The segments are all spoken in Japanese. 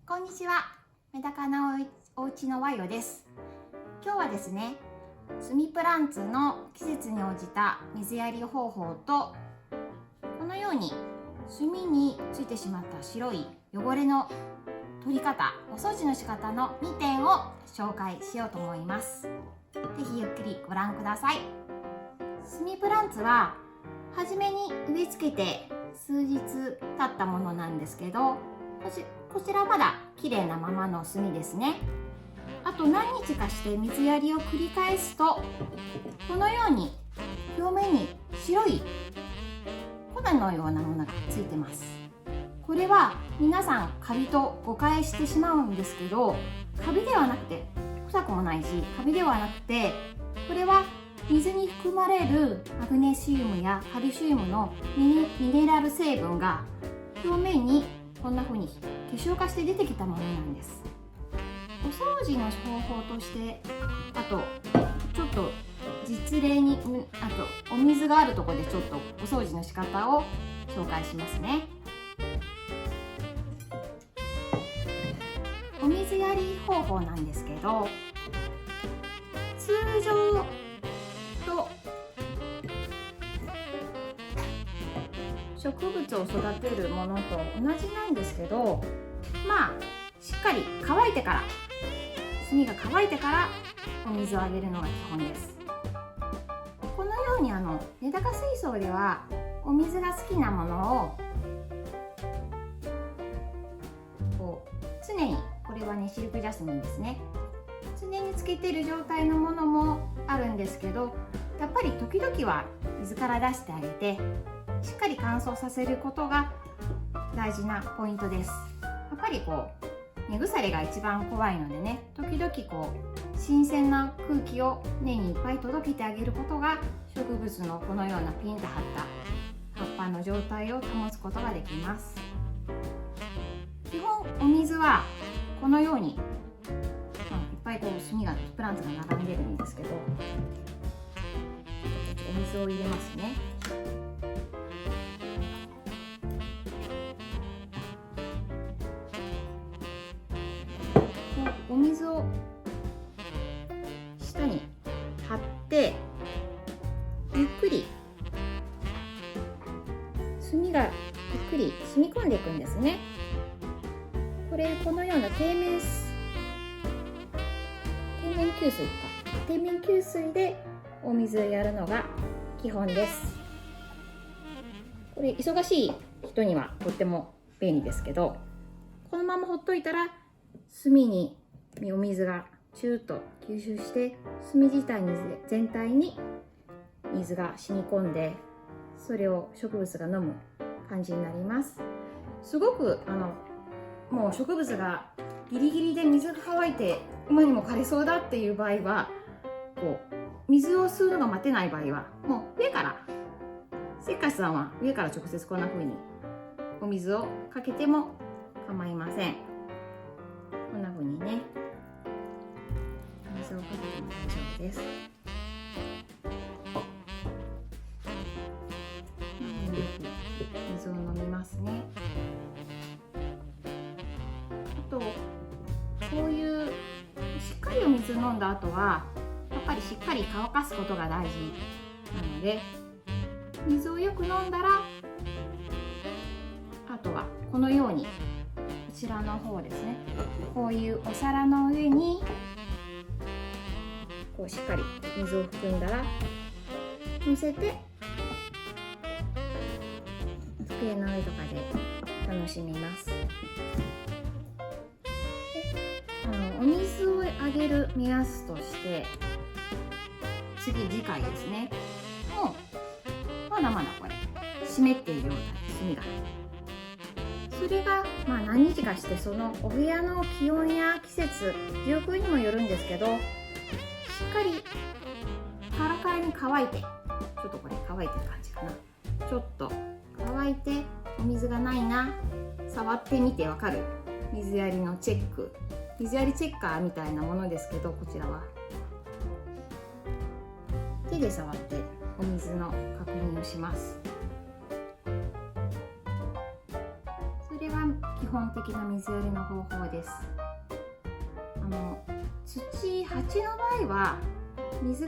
こんにちは。メダカのおうちのワイロです。今日はですね、スミプランツの季節に応じた水やり方法と、このように炭についてしまった白い汚れの取り方、お掃除の仕方の2点を紹介しようと思います。ぜひゆっくりご覧ください。スミプランツは初めに植え付けて数日経ったものなんですけど、こちらまだ綺麗なままの炭ですね。あと何日かして水やりを繰り返すと、このように表面に白い粉のようなものがついてます。これは皆さんカビと誤解してしまうんですけど、カビではなくて、臭くもないしカビではなくて、これは水に含まれるマグネシウムやカルシウムのミネラル成分が表面にこんな風に結晶化して出てきたものなんです。お掃除の方法として、あとちょっと実例に、あとお水があるところでちょっとお掃除の仕方を紹介しますね。お水やり方法なんですけど、通常と植物を育てるものと同じなんですけど、しっかり乾いてから、炭が乾いてからお水をあげるのが基本です。このようにメダカ水槽ではお水が好きなものを常に、これはねシルクジャスミンですね、常につけている状態のものもあるんですけど、やっぱり時々は水から出してあげてしっかり乾燥させることが大事なポイントです。やっぱり根腐れが一番怖いのでね、時々新鮮な空気を根にいっぱい届けてあげることが、植物のこのようなピンと張った葉っぱの状態を保つことができます。基本お水はこのように、いっぱい炭がプランツが並んでるんですけど、お水を入れますね。お水を下に張ってゆっくり炭がゆっくり染み込んでいくんですね。このような底面給水でお水をやるのが基本です。これ忙しい人にはとっても便利ですけど、このままほっといたら炭にお水がチューッと吸収して、炭自体に全体に水が染み込んで、それを植物が飲む感じになります。すごくもう植物がギリギリで水が乾いて今にも枯れそうだっていう場合は、水を吸うのが待てない場合は、もう上から、せっかちさんは上から直接こんな風にお水をかけても構いません。こんな風にね、水をかけても大丈夫です。よく水を飲みますね。あと、こういうしっかりお水飲んだ後は、やっぱりしっかり乾かすことが大事なので、水をよく飲んだら、あとはこのように、こちらの方ですね、こういうお皿の上にしっかり水を含んだら乗せて、机の上とかで楽しみます。お水をあげる目安として、次回ですね、もうまだまだこれ湿っている状態、炭が。それが何日かして、そのお部屋の気温や季節、状況にもよるんですけど、しっかりカラカラに乾いて、ちょっとこれ乾いてる感じかな、ちょっと乾いてお水がないな、触ってみてわかる水やりのチェック、水やりチェッカーみたいなものですけど、こちらは手で触ってお水の確認をします。それは基本本的な水やりの方法です。鉢の場合は水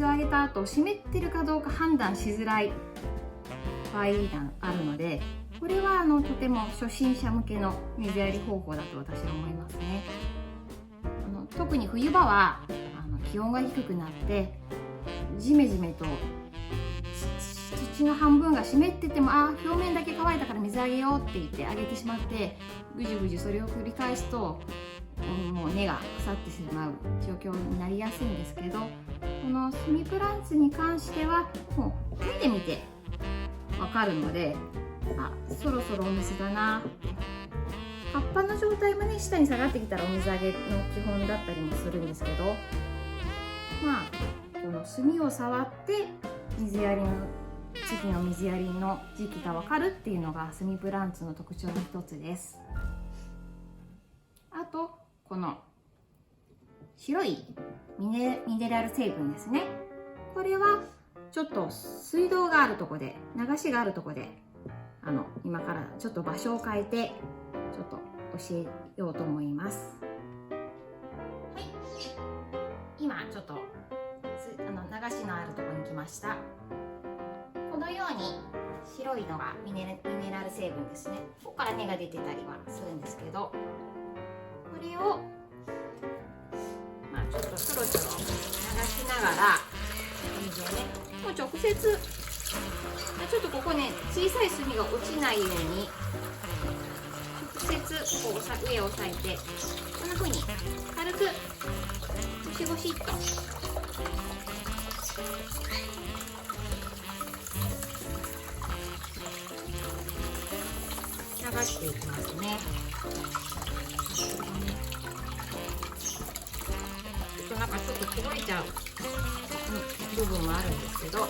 をあげた後湿ってるかどうか判断しづらい場合があるので、これはとても初心者向けの水やり方法だと私は思いますね。特に冬場は気温が低くなってジメジメと土の半分が湿ってても表面だけ乾いたから水あげようって言ってあげてしまってぐじゅぐじゅそれを繰り返すともう根が腐ってしまう状況になりやすいんですけど、このスミプランツに関してはもう見てみてわかるので、そろそろお水だな、葉っぱの状態もね下に下がってきたらお水あげの基本だったりもするんですけど、この炭を触って次の水やりの時期がわかるっていうのがスミプランツの特徴の一つです。あとこの白いミネラル成分ですね。これはちょっと水道があるとこで流しがあるとこで今からちょっと場所を変えてちょっと教えようと思います。はい、今ちょっと流しのあるところに来ました。このように白いのがミネラル成分ですね。ここから根が出てたりはするんですけど、これをちょっとそろそろ流しながら水をね、もう直接ちょっとここね小さい炭が落ちないように直接こう上を押さえてこんな風に軽くゴシゴシっと流していきますね。なんかちょっとこぼれちゃう部分もあるんですけど、こ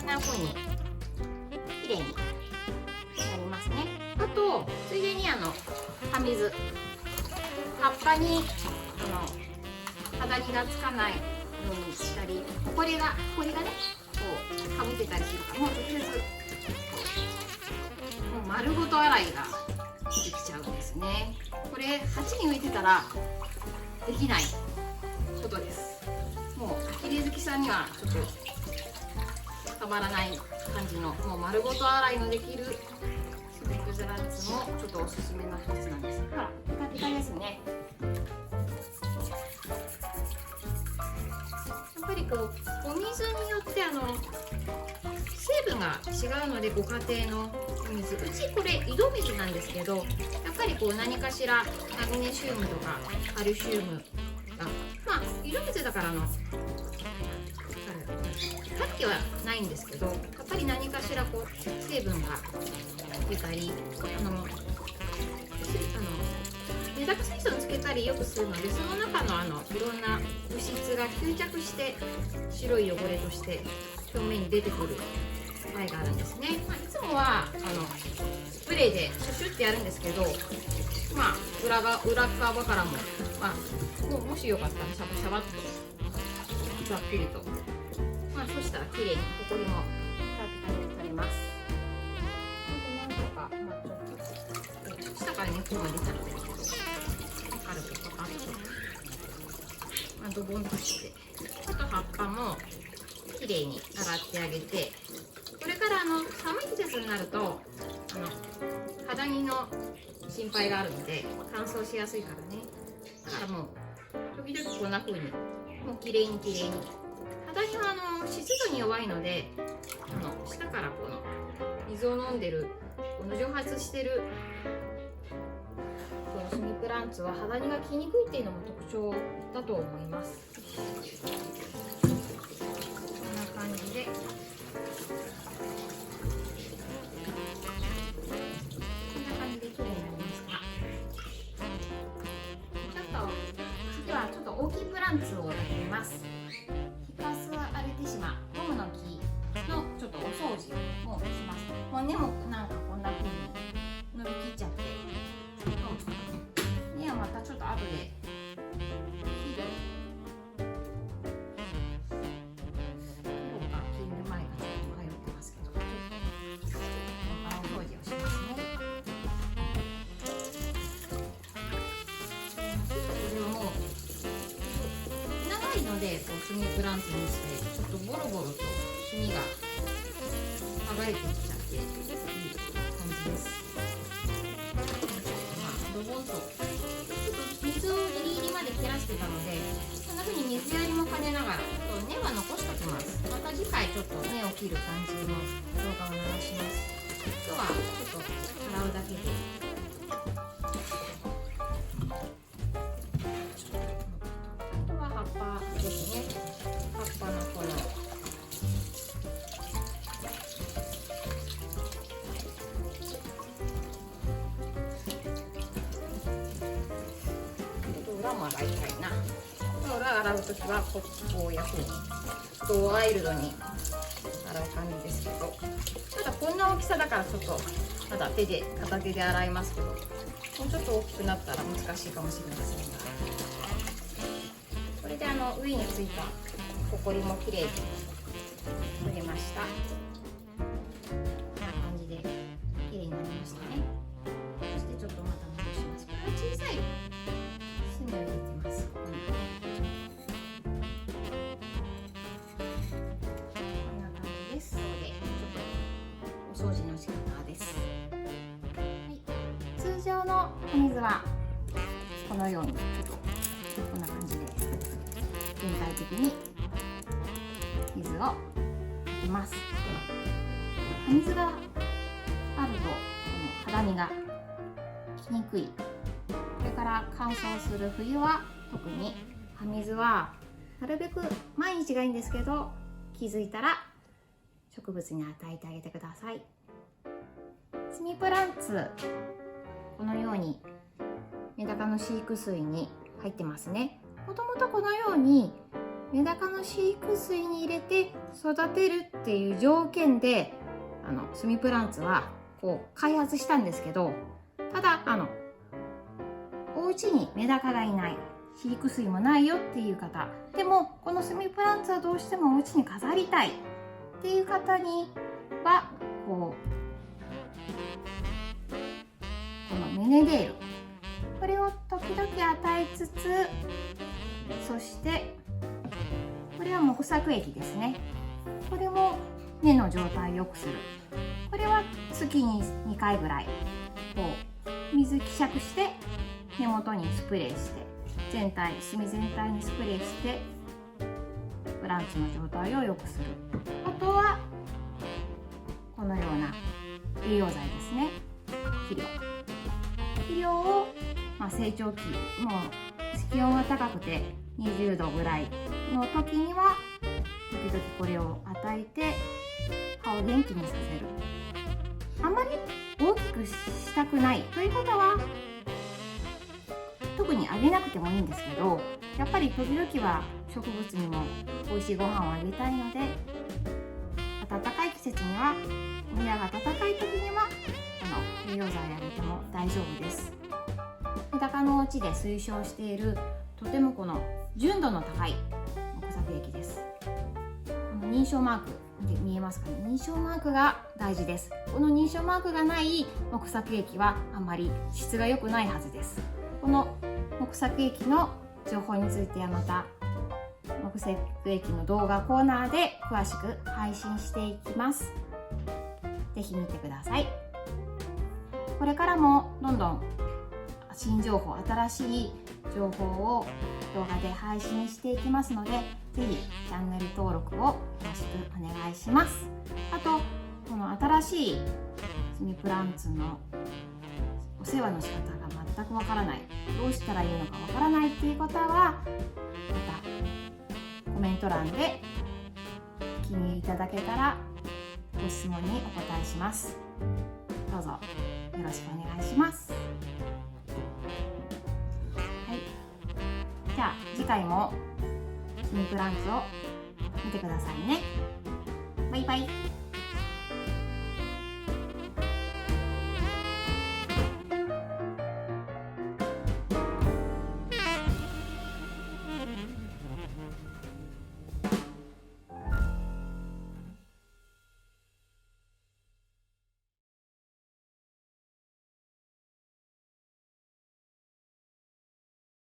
んな風にきれいになりますね。あとついでに葉水、葉っぱに肌にがつかないようにしたり、これがねこうかぶってたりするから、もう直接もう丸ごと洗いができちゃうんですね。これ鉢に浮いてたらできないことです。もう綺麗好きさんにはちょっとたまらない感じの、もう丸ごと洗いのできるスミプランツもちょっとおすすめの一つなんです。ほらピカピカですね。やっぱりこうお水によって成分が違うので、ご家庭のお水、うちこれ井戸水なんですけど、やっぱりこう何かしらマグネシウムとかカルシウムが井戸水だからカルキはないんですけど、やっぱり何かしらこう成分が出たりメダカ水槽につけたりよくするので、その中のいろんな物質が吸着して白い汚れとして表面に出てくる場合があるんですね。いつもはスプレーでシュシュってやるんですけど、裏側からも、もしよかったらシャバシャバっとざっくりと、そしたら綺麗にホコリも取れます。なんとか、ちょっと下から熱が出ちゃってるけど、軽くパカッと、ドボンとして、あと葉っぱも綺麗に洗ってあげて、これから寒い季節になると肌着の心配があるので乾燥しやすいからね。だからもう時々こんな風にもう綺麗に肌着は湿度に弱いので下からこの水を飲んでるこの蒸発してるこのスミプランツは肌着が着にくいっていうのも特徴だと思います。こんな感じで綺麗になりました。次はちょっと大きいプランツをやってみます。フィカスアルティシマゴムの木のちょっとお掃除もします。もう根もなんかこんな風に伸びきっちゃって、根はまたちょっと後で切るこうスミプランツにしてちょっとボロボロと炭が剥がれてきちゃっていい感じです。まあドボンとちょっと水をギリギリまで切らしてたので、こんな風に水やりも兼ねながら根は残しておきます。また次回ちょっと根を切る感じの動画を流します。今日はちょっと洗うだけで。あとは葉っぱですね。葉っぱのこの裏も洗いたいな。裏洗うときはこういうふうにドワイルドに洗う感じですけど、ただこんな大きさだからちょっとまだ片手で洗いますけど、もうちょっと大きくなったら難しいかもしれませんが、これで上についたホコリもきれいに取れました。こんな感じできれいになりましたね。そしてちょっとまた戻します。これは小さい炭を入れてます。ここにこんな感じです。そうでちょっとお掃除の仕方です。はい、通常のお水はこのようにちょっとこんな感じで全体的に水をかけます。水があると肌身がきにくい。これから乾燥する冬は特に葉水はなるべく毎日がいいんですけど、気づいたら植物に与えてあげてください。スミプランツ、このようにメダカの飼育水に入ってますね。もともとこのようにメダカの飼育水に入れて育てるっていう条件でスミプランツはこう開発したんですけど、ただお家にメダカがいない、飼育水もないよっていう方でも、このスミプランツはどうしてもお家に飾りたいっていう方にはこのメネデール、これを時々与えつつ、そしてこれは木作液ですね。これも根の状態を良くする。これは月に2回ぐらいこう水希釈して根元にスプレーして、炭全体にスプレーしてプランツの状態を良くする。あとはこのような栄養剤ですね。肥料を、成長期、もう気温が高くて20度ぐらいの時には時々これを与えて葉を元気にさせる。あんまり大きくしたくないという方は特にあげなくてもいいんですけど、やっぱり時々は植物にも美味しいご飯をあげたいので、暖かい季節には、お部屋が暖かい時には栄養剤あげても大丈夫です。メダカのお家で推奨しているとてもこの純度の高い木作液です。認証マーク見えますかね。認証マークが大事です。この認証マークがない木作液はあんまり質が良くないはずです。この木作液の情報についてはまた木作液の動画コーナーで詳しく配信していきます。ぜひ見てください。これからもどんどん新情報、新しい情報を動画で配信していきますので、ぜひチャンネル登録をよろしくお願いします。あと、この新しいスミプランツのお世話の仕方が全くわからない、どうしたらいいのかわからないっていう方は、またコメント欄で記入いただけたらご質問にお答えします。どうぞよろしくお願いします。じゃあ次回もスミプランツを見てくださいね。バイバイ。